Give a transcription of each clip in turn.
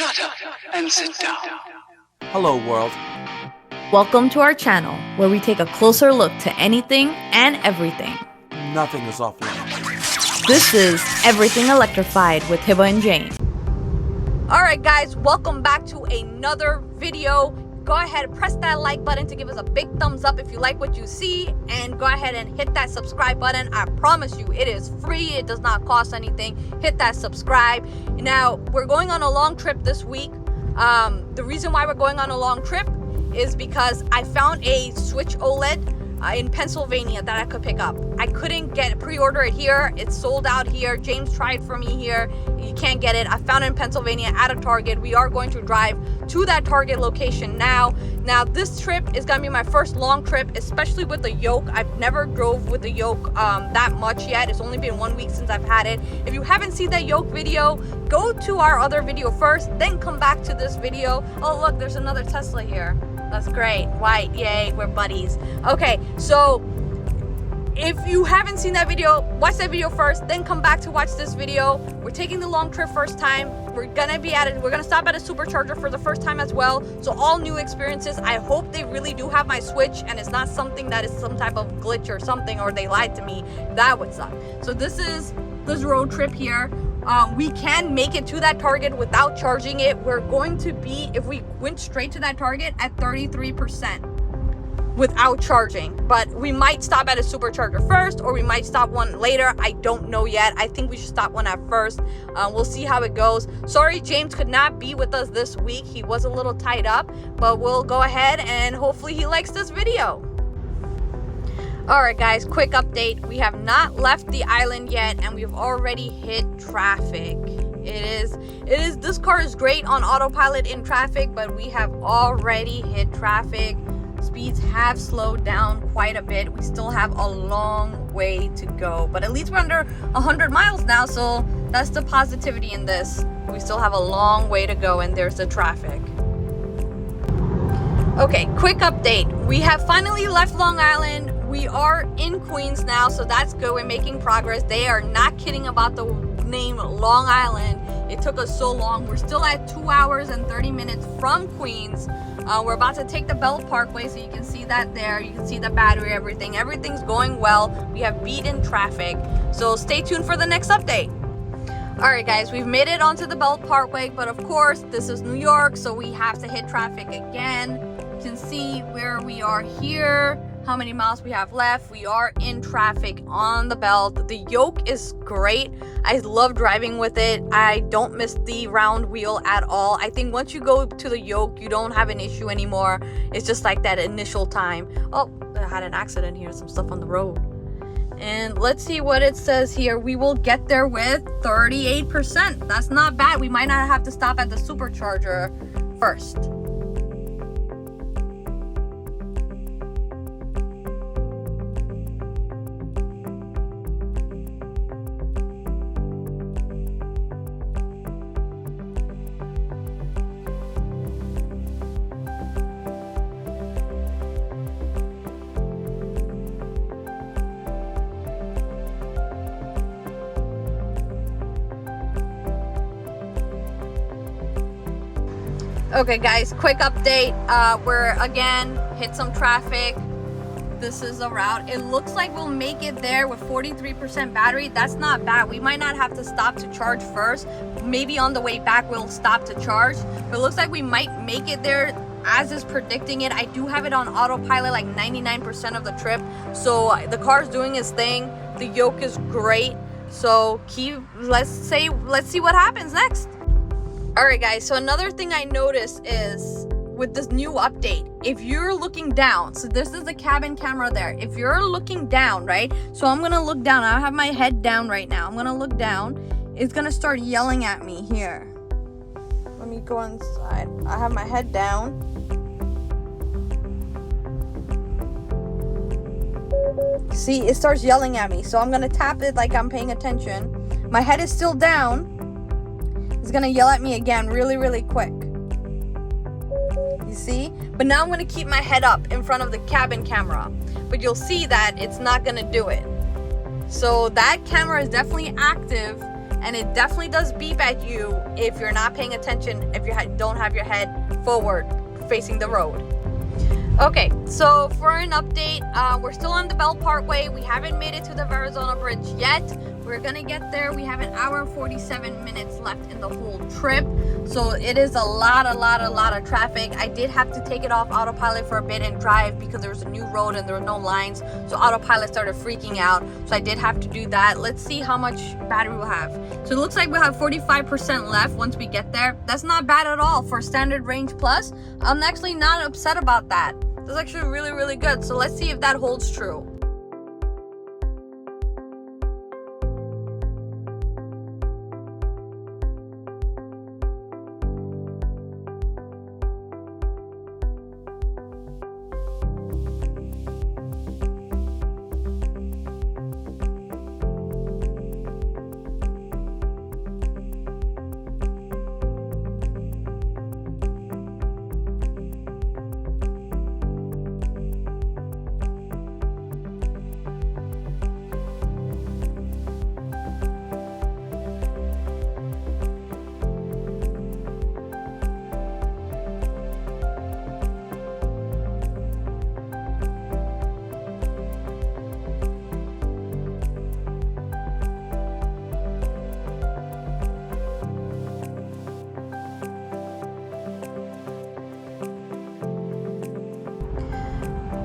Shut up and sit down. Hello, world. Welcome to our channel, where we take a closer look to anything and everything. Nothing is off limits. This is Everything Electrified with Hiba and Jane. Alright guys, welcome back to another video. Go ahead and press that like button to give us a big thumbs up if you like what you see, and go ahead and hit that subscribe button. I promise you it is free, it does not cost anything. Hit that subscribe. Now we're going on a long trip this week. The reason why we're going on a long trip is because I found a Switch OLED in Pennsylvania that I could pick up. I couldn't pre-order it here. It's sold out here. James tried for me here. You can't get it. I found it in Pennsylvania at a Target. We are going to drive to that Target location now. Now this trip is gonna be my first long trip, especially with the Yoke. I've never drove with the Yoke that much yet. It's only been 1 week since I've had it. If you haven't seen that Yoke video, go to our other video first, then come back to this video. Oh look, there's another Tesla here. That's great. White, yay, we're buddies. Okay, so if you haven't seen that video, watch that video first, then come back to watch this video. We're taking the long trip first time. We're gonna stop at a Supercharger for the first time as well. So all new experiences. I hope they really do have my Switch and it's not something that is some type of glitch or something, or they lied to me. That would suck. So this is this road trip here. We can make it to that Target without charging it. We're going to be, if we went straight to that Target, at 33% without charging. But we might stop at a Supercharger first, or we might stop one later. I don't know yet. I think we should stop one at first. We'll see how it goes. Sorry James could not be with us this week. He was a little tied up, but we'll go ahead and hopefully he likes this video. Alright guys, quick update. We have not left the island yet and we've already hit traffic. This car is great on autopilot in traffic, but we have already hit traffic. Speeds have slowed down quite a bit. We still have a long way to go, but at least we're under 100 miles now, so that's the positivity in this. We still have a long way to go and there's the traffic. Okay, quick update. We have finally left Long Island. We are in Queens now, so that's good. We're making progress. They are not kidding about the name Long Island. It took us so long. We're still at 2 hours and 30 minutes from Queens. We're about to take the Belt Parkway, so you can see that there. You can see the battery, everything. Everything's going well. We have beaten traffic. So stay tuned for the next update. Alright guys, we've made it onto the Belt Parkway, but of course, this is New York, so we have to hit traffic again. You can see where we are here, how many miles we have left. We are in traffic on the belt. The Yoke is great. I love driving with it. I don't miss the round wheel at all. I think once you go to the Yoke, you don't have an issue anymore. It's just like that initial time. Oh, I had an accident here, some stuff on the road. And let's see what it says here. We will get there with 38%. That's not bad. We might not have to stop at the Supercharger first. Okay guys, quick update. We're again hit some traffic. This is a route. It looks like we'll make it there with 43% battery. That's not bad. We might not have to stop to charge first. Maybe on the way back we'll stop to charge. But it looks like we might make it there as is predicting it. I do have it on autopilot like 99% of the trip. So the car's doing its thing. The Yoke is great. So let's see what happens next. Alright guys, so another thing I noticed is with this new update, if you're looking down, so this is the cabin camera there. If you're looking down, right? So I'm gonna look down. I have my head down right now. I'm gonna look down. It's gonna start yelling at me here. Let me go inside. I have my head down. See, it starts yelling at me. So I'm gonna tap it like I'm paying attention. My head is still down. It's gonna yell at me again really quick. You see? But now I'm gonna keep my head up in front of the cabin camera. But you'll see that it's not gonna do it. So that camera is definitely active. and it definitely does beep at you if you're not paying attention, if you don't have your head forward facing the road. Okay, so for an update, we're still on the Bell Parkway. We haven't made it to the Arizona Bridge yet. We're gonna get there. We have an hour and 47 minutes left in the whole trip, so it is a lot of traffic. I did have to take it off autopilot for a bit and drive because there was a new road and there were no lines, so autopilot started freaking out, so I did have to do that. Let's see how much battery we'll have. So it looks like we'll have 45% left once we get there. That's not bad at all for standard range plus. I'm actually not upset about that. That's actually really good. So let's see if that holds true.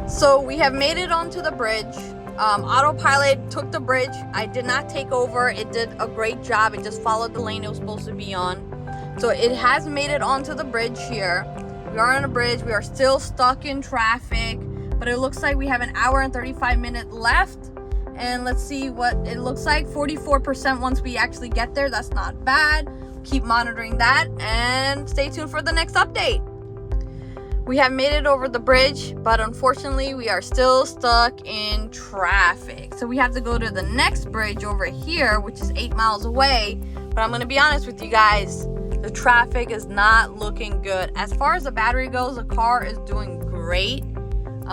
So we have made it onto the bridge. Autopilot took the bridge. I did not take over. It did a great job. It just followed the lane it was supposed to be on. So it has made it onto the bridge here. We are on a bridge. We are still stuck in traffic, but it looks like we have an hour and 35 minutes left. And let's see what it looks like. 44% once we actually get there. That's not bad. Keep monitoring that and stay tuned for the next update. We have made it over the bridge, but unfortunately we are still stuck in traffic. So we have to go to the next bridge over here, which is 8 miles away. But I'm gonna be honest with you guys, the traffic is not looking good. As far as the battery goes, the car is doing great.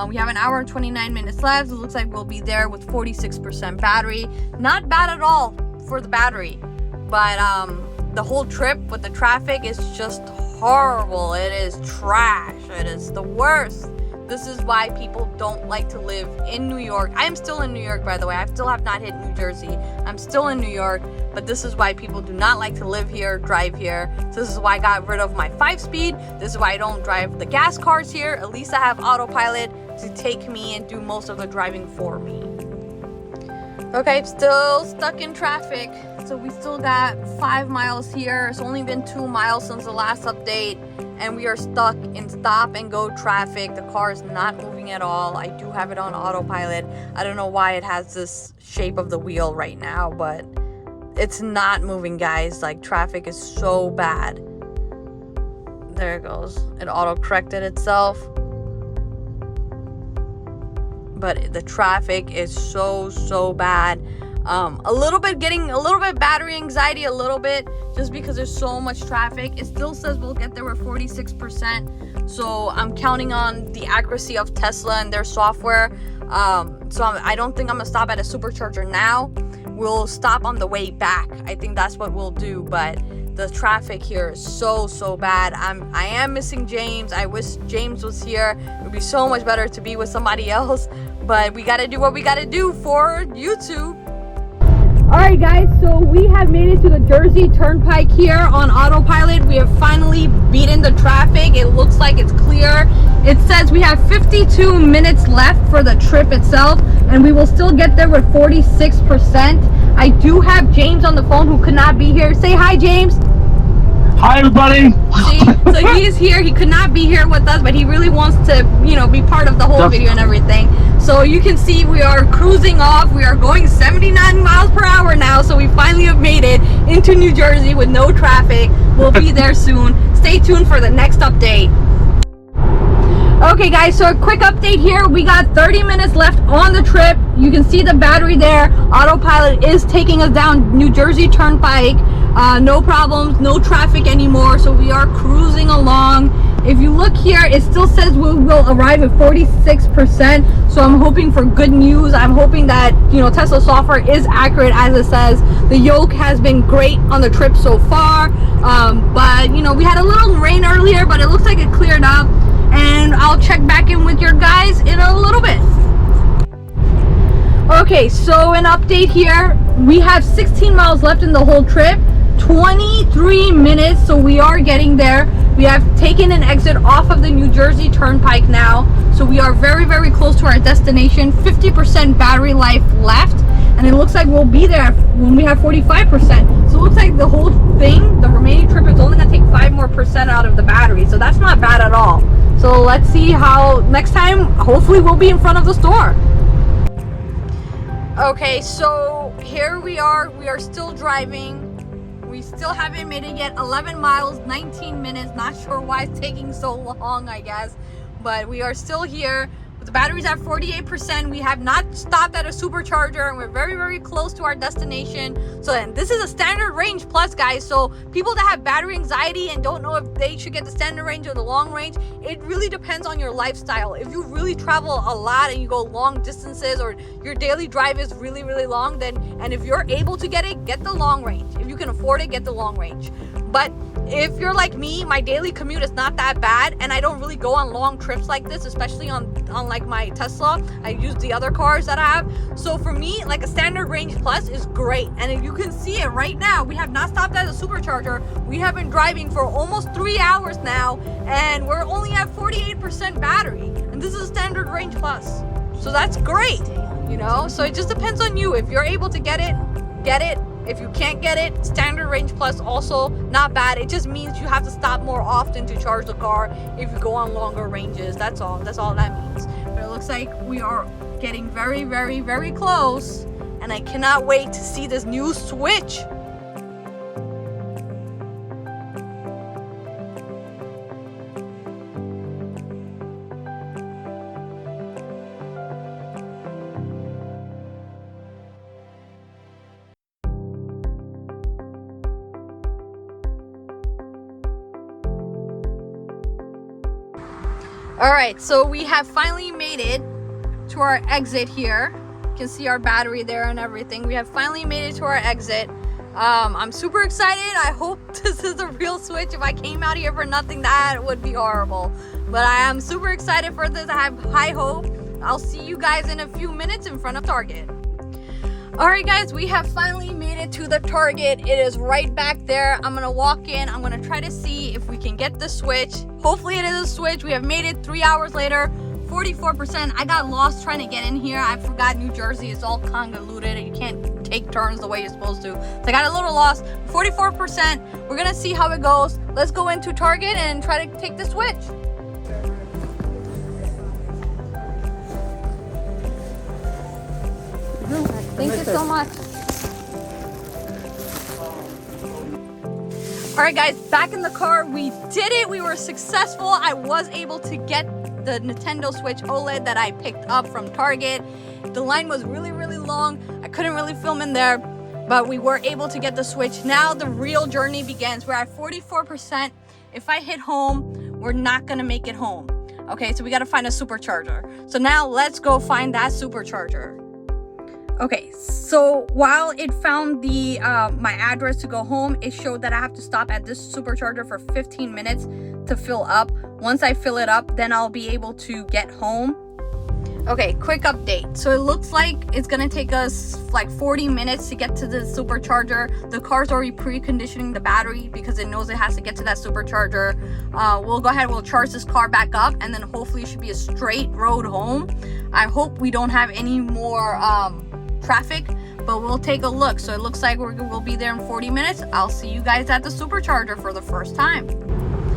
We have an hour and 29 minutes left. It looks like we'll be there with 46% battery. Not bad at all for the battery, but the whole trip with the traffic is just horrible. It is trash. It is the worst. This is why people don't like to live in New York. I am still in New York, by the way. I still have not hit New Jersey. I'm still in New York, but this is why people do not like to live here, drive here. So this is why I got rid of my 5-speed. This is why I don't drive the gas cars here. At least I have autopilot to take me and do most of the driving for me. Okay, still stuck in traffic. So we still got 5 miles here. It's only been 2 miles since the last update, and we are stuck in stop and go traffic. The car is not moving at all. I do have it on autopilot. I don't know why it has this shape of the wheel right now, but it's not moving, guys. Like, traffic is so bad. There it goes. It auto-corrected itself. But the traffic is so bad. Getting a little bit battery anxiety, a little bit, just because there's so much traffic. It still says we'll get there with 46%. So I'm counting on the accuracy of Tesla and their software. I don't think I'm gonna stop at a supercharger now. We'll stop on the way back. I think that's what we'll do. But the traffic here is so bad. I am missing James. I wish James was here. It would be so much better to be with somebody else. But we gotta do what we gotta do for YouTube. Alright guys, so we have made it to the Jersey Turnpike here on autopilot. We have finally beaten the traffic. It looks like it's clear. It says we have 52 minutes left for the trip itself, and we will still get there with 46%. I do have James on the phone who could not be here. Say hi, James. Hi everybody. See, so he is here. He could not be here with us, but he really wants to, be part of the whole video and everything. So you can see we are cruising off. We are going 79 miles per hour now. So we finally have made it into New Jersey with no traffic. We'll be there soon. Stay tuned for the next update. Okay guys, so a quick update here. We got 30 minutes left on the trip. You can see the battery there. Autopilot is taking us down New Jersey Turnpike. No problems, no traffic anymore. So we are cruising along. If you look here, it still says we will arrive at 46%. So I'm hoping for good news. I'm hoping that, you know, Tesla software is accurate as it says. The Yoke has been great on the trip so far. But, you know, we had a little rain earlier, but it looks like it cleared up. And I'll check back in with your guys in a little bit. Okay, so an update here. We have 16 miles left in the whole trip. 23 minutes, so we are getting there. We have taken an exit off of the New Jersey Turnpike now, so we are very, very close to our destination. 50% battery life left, and it looks like we'll be there when we have 45%. So it looks like the whole thing, the remaining trip, is only gonna take 5% more out of the battery, so that's not bad at all. So let's see how next time, hopefully we'll be in front of the store. Okay, so here we are still driving. We still haven't made it yet. 11 miles, 19 minutes. Not sure why it's taking so long, I guess. But we are still here. The battery's at 48%. We have not stopped at a supercharger, and we're very, very close to our destination. So and this is a standard range plus, guys. So people that have battery anxiety and don't know if they should get the standard range or the long range, it really depends on your lifestyle. If you really travel a lot and you go long distances, or your daily drive is really, really long, then, and if you're able to get it, get the long range. If you can afford it, get the long range. But if you're like me, my daily commute is not that bad, and I don't really go on long trips like this, especially on like my Tesla. I use the other cars that I have. So for me, like a standard range plus is great. And if you can see it right now, we have not stopped at a supercharger. We have been driving for almost 3 hours now, and we're only at 48% battery. And this is a standard range plus. So that's great, you know? So it just depends on you. If you're able to get it, get it. If you can't get it, standard range plus also not bad. It just means you have to stop more often to charge the car if you go on longer ranges. That's all that means. But it looks like we are getting very, very, very close, and I cannot wait to see this new Switch. All right, so we have finally made it to our exit here. You can see our battery there and everything. We have finally made it to our exit. I'm super excited. I hope this is a real Switch. If I came out here for nothing, that would be horrible. But I am super excited for this. I have high hope. I'll see you guys in a few minutes in front of Target. All right, guys, we have finally made it to the Target. It is right back there. I'm gonna walk in. I'm gonna try to see if we can get the Switch. Hopefully it is a Switch. We have made it 3 hours later. 44%. I got lost trying to get in here. I forgot New Jersey is all convoluted and you can't take turns the way you're supposed to. So I got a little lost. 44%. We're gonna see how it goes. Let's go into Target and try to take the Switch. Thank you so much. All right, guys, back in the car. We did it. We were successful. I was able to get the Nintendo Switch OLED that I picked up from Target. The line was really, really long. I couldn't really film in there, but we were able to get the Switch. Now the real journey begins. We're at 44%. If I hit home, we're not gonna make it home. Okay, so we gotta find a supercharger. So now let's go find that supercharger. Okay, so while it found the my address to go home, it showed that I have to stop at this supercharger for 15 minutes to fill up. Once I fill it up, then I'll be able to get home. Okay, quick update. So it looks like it's gonna take us like 40 minutes to get to the supercharger. The car's already preconditioning the battery because it knows it has to get to that supercharger. We'll go ahead, we'll charge this car back up, and then hopefully it should be a straight road home. I hope we don't have any more traffic, but we'll take a look. So it looks like we'll be there in 40 minutes. I'll see you guys at the supercharger for the first time.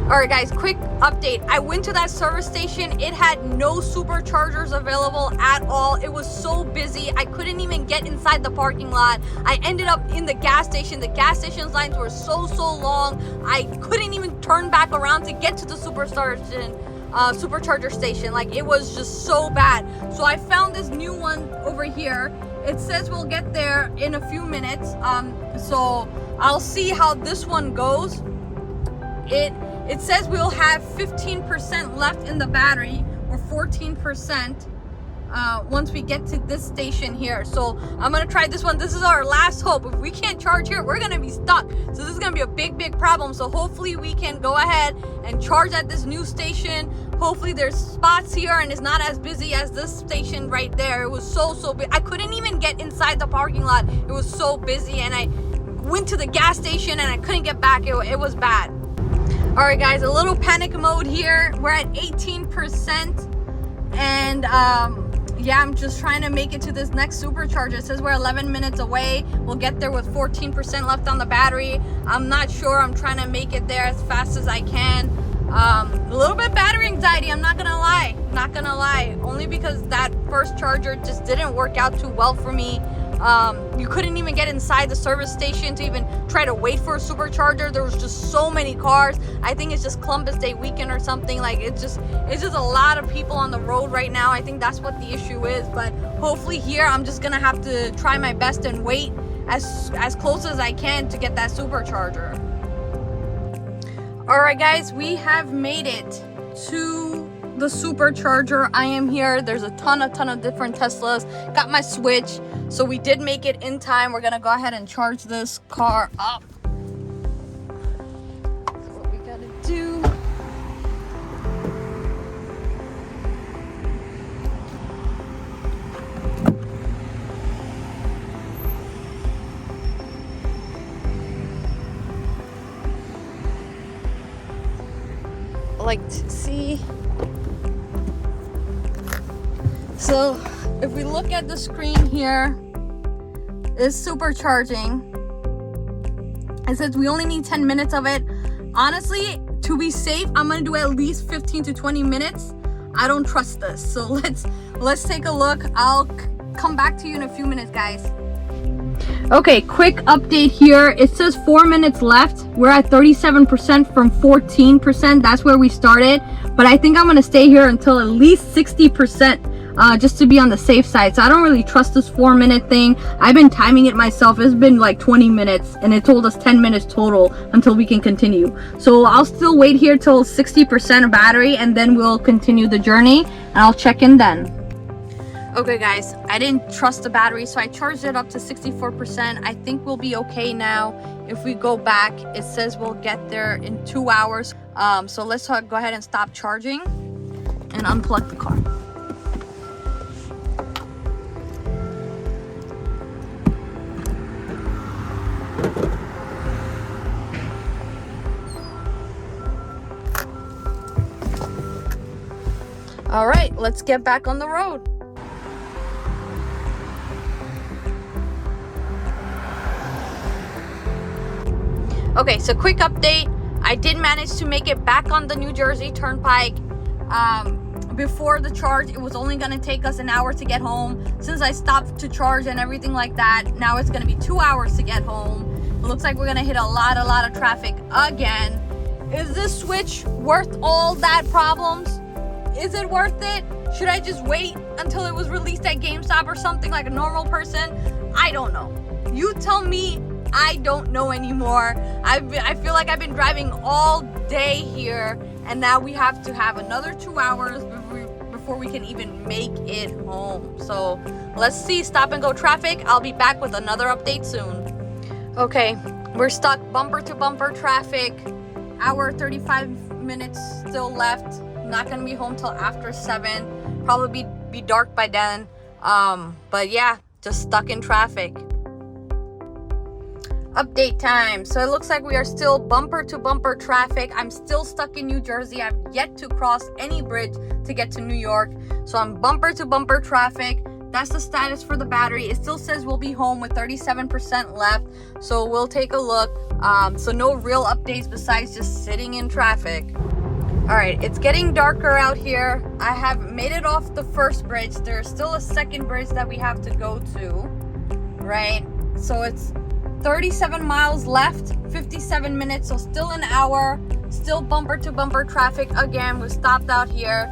All right, guys, quick update. I went to that service station. It had no superchargers available at all. It was so busy. I couldn't even get inside the parking lot. I ended up in the gas station. The gas station's lines were so long. I couldn't even turn back around to get to the supercharger station. Like, it was just so bad. So I found this new one over here. It says we'll get there in a few minutes. So I'll see how this one goes. It It says we'll have 15% left in the battery, or 14%, once we get to this station here. So I'm gonna try this one. This is our last hope. If we can't charge here, we're gonna be stuck. So this is gonna be a big problem. So hopefully we can go ahead and charge at this new station. Hopefully there's spots here and it's not as busy as this station right there. It was so big. I couldn't even get inside the parking lot. It was so busy, and I went to the gas station and I couldn't get back. It was bad. All right, guys, a little panic mode here. We're at 18%, and yeah, I'm just trying to make it to this next supercharger. It says we're 11 minutes away. We'll get there with 14% left on the battery. I'm not sure. I'm trying to make it there as fast as I can. A little bit battery anxiety, I'm not gonna lie. Only because that first charger just didn't work out too well for me. You couldn't even get inside the service station to even try to wait for a supercharger. There was just so many cars. I think it's just Columbus Day weekend or something. Like, it's just a lot of people on the road right now. I think that's what the issue is. But hopefully here, I'm just gonna have to try my best and wait as close as I can to get that supercharger. All right, guys, we have made it to the supercharger. I am here. There's a ton of different Teslas. Got my Switch, so we did make it in time. We're gonna go ahead and charge this car up. That's what we gotta do. Like to see. So if we look at the screen here, it's supercharging. It says we only need 10 minutes of it. Honestly, to be safe, I'm gonna do at least 15 to 20 minutes. I don't trust this. So let's take a look. I'll come back to you in a few minutes, guys. Okay, quick update here. It says 4 minutes left. We're at 37% from 14%. That's where we started. But I think I'm gonna stay here until at least 60%, just to be on the safe side. So I don't really trust this 4-minute thing. I've been timing it myself. It's been like 20 minutes, and it told us 10 minutes total until we can continue. So I'll still wait here till 60% of battery, and then we'll continue the journey, and I'll check in then. Okay, guys, I didn't trust the battery, so I charged it up to 64%. I think we'll be okay now. If we go back, it says we'll get there in 2 hours. So let's go ahead and stop charging and unplug the car. All right, let's get back on the road. Okay, so quick update. I did manage to make it back on the New Jersey Turnpike. Before the charge, it was only gonna take us an hour to get home. Since I stopped to charge and everything like that, now it's gonna be 2 hours to get home. It looks like we're gonna hit a lot of traffic again. Is this Switch worth all that problems? Is it worth it? Should I just wait until it was released at GameStop or something like a normal person? I don't know. You tell me. I don't know anymore. I feel like I've been driving all day here, and now we have to have another 2 hours before we can even make it home. So let's see. Stop and go traffic. I'll be back with another update soon. Okay, we're stuck bumper to bumper traffic. Hour 35 minutes still left. Not gonna be home till after 7. Probably be dark by then. But yeah, just stuck in traffic. Update time. So it looks like we are still bumper to bumper traffic. I'm still stuck in New Jersey. I've yet to cross any bridge to get to New York. So I'm bumper to bumper traffic. That's the status for the battery. It still says we'll be home with 37% left. So we'll take a look. So no real updates besides just sitting in traffic. All right, it's getting darker out here. I have made it off the first bridge. There's still a second bridge that we have to go to, right? So it's 37 miles left, 57 minutes, so still an hour, still bumper to bumper traffic again. We stopped out here.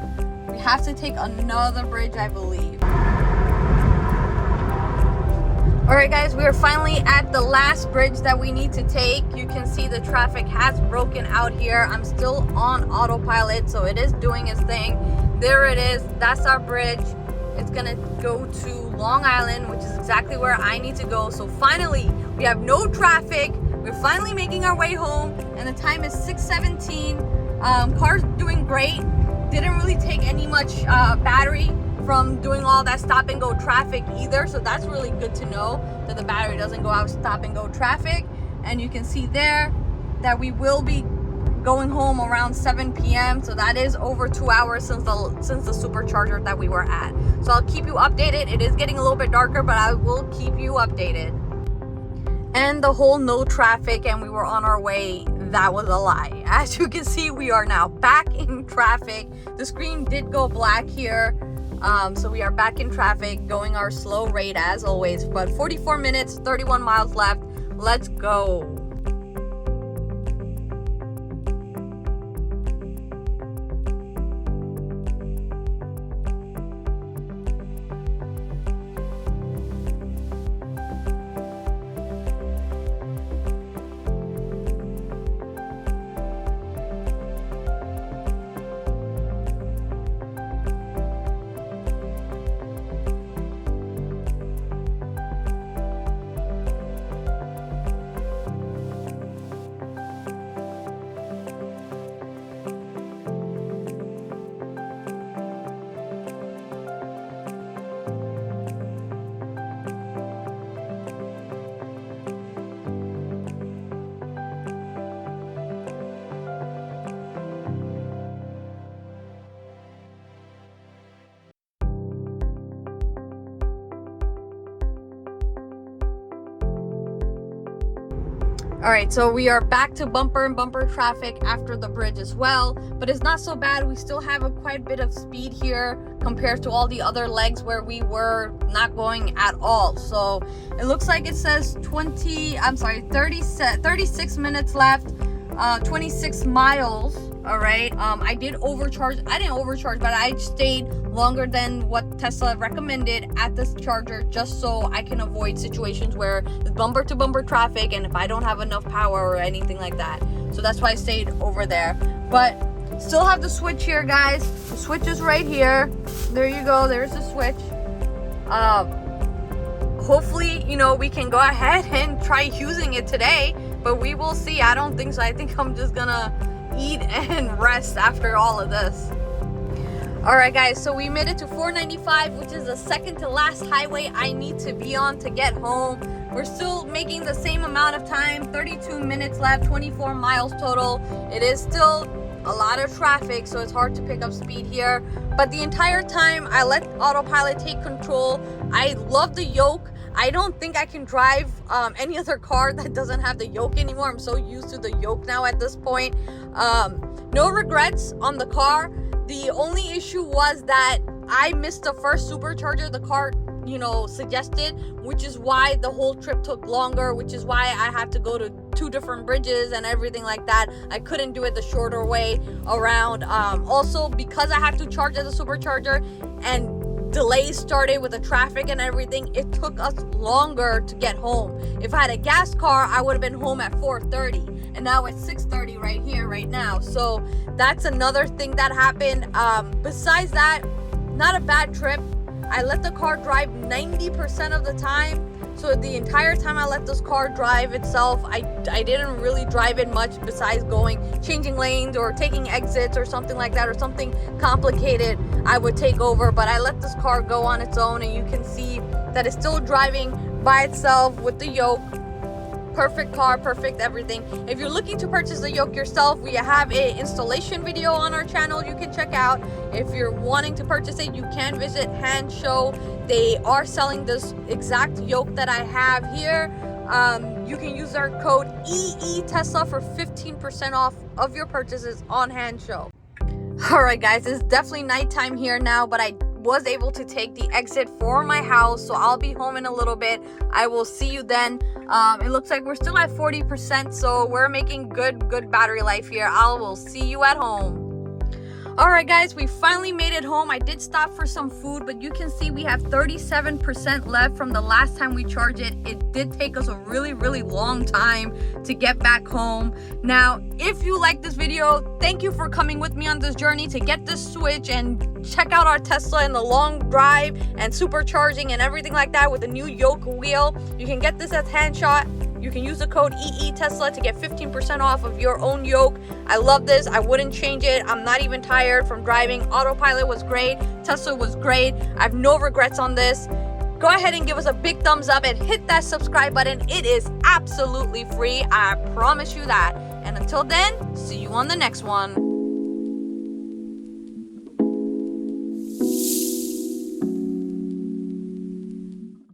We have to take another bridge, I believe. Alright guys, we are finally at the last bridge that we need to take. You can see the traffic has broken out here. I'm still on autopilot, so it is doing its thing. There it is. That's our bridge. It's gonna go to Long Island, which is exactly where I need to go. So finally, we have no traffic. We're finally making our way home, and the time is 6:17. Car's doing great. Didn't really take any much battery from doing all that stop and go traffic either, so that's really good to know that the battery doesn't go out stop and go traffic. And you can see there that we will be going home around 7 p.m. so that is over 2 hours since the supercharger that we were at. So I'll keep you updated. It is getting a little bit darker, but I will keep you updated. And the whole no traffic and we were on our way, that was a lie. As you can see, we are now back in traffic. The screen did go black here. So we are back in traffic, going our slow rate as always, but 44 minutes, 31 miles left. Let's go. All right, so we are back to bumper and bumper traffic after the bridge as well, but it's not so bad. We still have quite a bit of speed here compared to all the other legs where we were not going at all. So it looks like it says 36 minutes left, 26 miles. All right, I did overcharge. I didn't overcharge, but I stayed longer than what Tesla recommended at this charger, just so I can avoid situations where there's bumper to bumper traffic and if I don't have enough power or anything like that. So that's why I stayed over there. But still have the switch here, guys. The switch is right here. There you go. There's the switch. Hopefully, you know, we can go ahead and try using it today, but we will see. I don't think so. I think I'm just gonna eat and rest after all of this. All right guys, so we made it to 495, which is the second to last highway I need to be on to get home. We're still making the same amount of time, 32 minutes left, 24 miles total. It is still a lot of traffic, so it's hard to pick up speed here, but the entire time I let autopilot take control. I love the Yoke. I don't think I can drive any other car that doesn't have the Yoke anymore. I'm so used to the Yoke now at this point. No regrets on the car. The only issue was that I missed the first supercharger the car, you know, suggested, which is why the whole trip took longer, which is why I have to go to 2 different bridges and everything like that. I couldn't do it the shorter way around. Also, because I have to charge at the supercharger and delays started with the traffic and everything, it took us longer to get home. If I had a gas car, I would have been home at 4:30, and now it's 6:30 right here, right now. So that's another thing that happened. Besides that, not a bad trip. I let the car drive 90% of the time. So the entire time I let this car drive itself, I didn't really drive it much besides changing lanes or taking exits or something like that, or something complicated I would take over. But I let this car go on its own, and you can see that it's still driving by itself with the Yoke. Perfect car, perfect everything. If you're looking to purchase the Yoke yourself, we have an installation video on our channel you can check out. If you're wanting to purchase it, you can visit Hand Show. They are selling this exact Yoke that I have here. You can use our code EETESLA for 15% off of your purchases on Hand Show. All right guys, it's definitely nighttime here now, but I was able to take the exit for my house, so I'll be home in a little bit. I will see you then. It looks like we're still at 40%, so we're making good battery life here. I will see you at home. Alright guys, we finally made it home. I did stop for some food, but you can see we have 37% left from the last time we charged it. It did take us a really long time to get back home. Now, if you like this video, thank you for coming with me on this journey to get this Switch and check out our Tesla and the long drive and supercharging and everything like that with the new Yoke wheel. You can get this at Handshot. You can use the code EETESLA to get 15% off of your own Yoke. I love this. I wouldn't change it. I'm not even tired from driving. Autopilot was great. Tesla was great. I have no regrets on this. Go ahead and give us a big thumbs up and hit that subscribe button. It is absolutely free. I promise you that. And until then, see you on the next one.